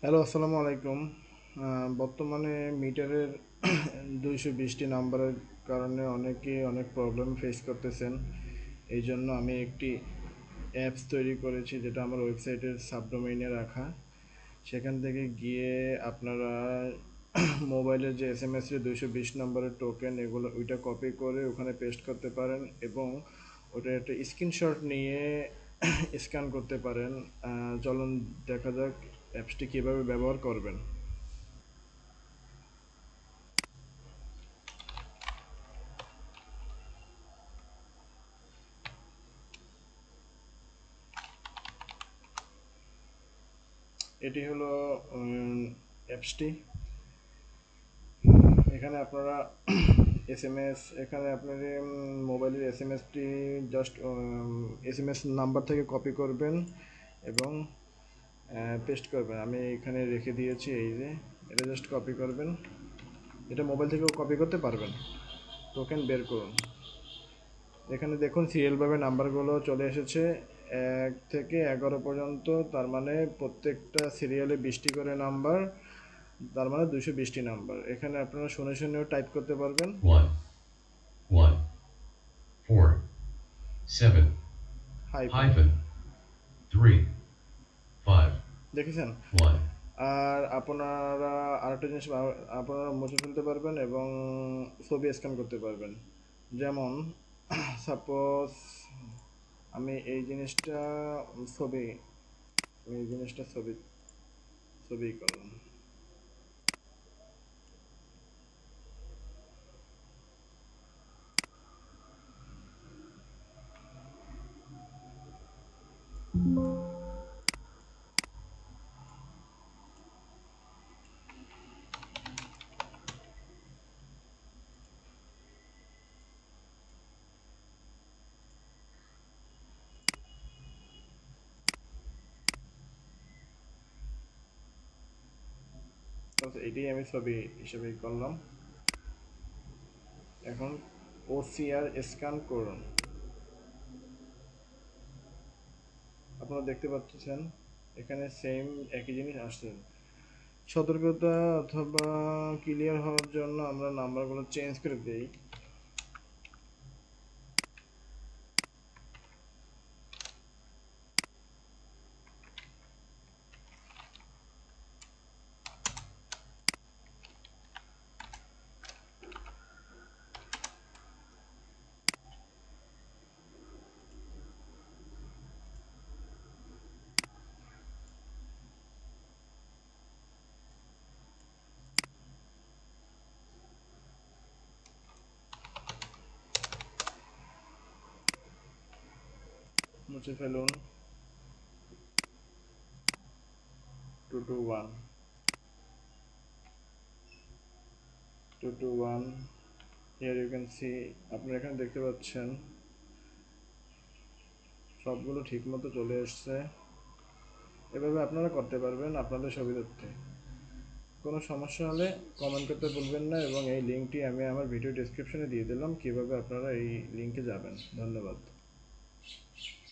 Hello, আসসালামু আলাইকুম। বর্তমানে মিটারের 220টি নাম্বারের কারণে অনেকে অনেক প্রবলেম ফেস করতেছেন। এই জন্য আমি একটি অ্যাপস তৈরি করেছি, যেটা আমার ওয়েবসাইটের সাবডোমেইনে রাখা। সেখান থেকে গিয়ে আপনারা মোবাইলের যে SMS এর 220 নম্বরের টোকেন, এগুলো ওইটা কপি করে ওখানে পেস্ট করতে পারেন এবং ওটা একটা স্ক্রিনশট নিয়ে স্ক্যান করতে পারেন। চলুন দেখা যাক অ্যাপসটি কীভাবে ব্যবহার করবেন। এটি হলো অ্যাপসটি। এখানে আপনারা SMS, এখানে আপনার মোবাইলের SMSটি জাস্ট SMS নাম্বার থেকে কপি করবেন এবং পেস্ট করবেন। আমি এখানে রেখে দিয়েছি, এই যে এটা জাস্ট কপি করবেন। এটা মোবাইল থেকেও কপি করতে পারবেন। টোকেন বের করুন। এখানে দেখুন সিরিয়ালভাবে নাম্বারগুলো চলে এসেছে 1 থেকে 11 পর্যন্ত। তার মানে প্রত্যেকটা সিরিয়ালে 20টি করে নাম্বার, তার মানে 220টি নাম্বার। এখানে আপনারা শুনে শুনেও টাইপ করতে পারবেন। 1 1 4 7 হাইফেন, hyphen 3 5 দেখেছেন? 1 আর আপনারা আরেকটা জিনিস আপনারা মুছে ফেলতে পারবেন এবং ছবি স্ক্যান করতে পারবেন। যেমন সাপোজ আমি এই জিনিসটা ছবি আমি এই জিনিসটা ছবি করলাম। এটাই আমি ছবি হিসেবে করলাম। এখন OCR স্ক্যান করুন। আপনারা দেখতে পাচ্ছেন এখানে সেম একই জিনিস আসছে। সতর্কতা অথবা ক্লিয়ার হওয়ার জন্য আমরা নাম্বারগুলো চেঞ্জ করে দিই। মুছে ফেলুন। 221 221, হিয়ার ইউ ক্যান সি। আপনারা এখানে দেখতে পাচ্ছেন সবগুলো ঠিক মতো চলে এসছে। এভাবে আপনারা করতে পারবেন আপনাদের সুবিধার্থে। কোনো সমস্যা হলে কমেন্ট করতে ভুলবেন না এবং এই লিঙ্কটি আমি আমার ভিডিও ডেসক্রিপশনে দিয়ে দিলাম, কীভাবে আপনারা এই লিঙ্কে যাবেন। ধন্যবাদ।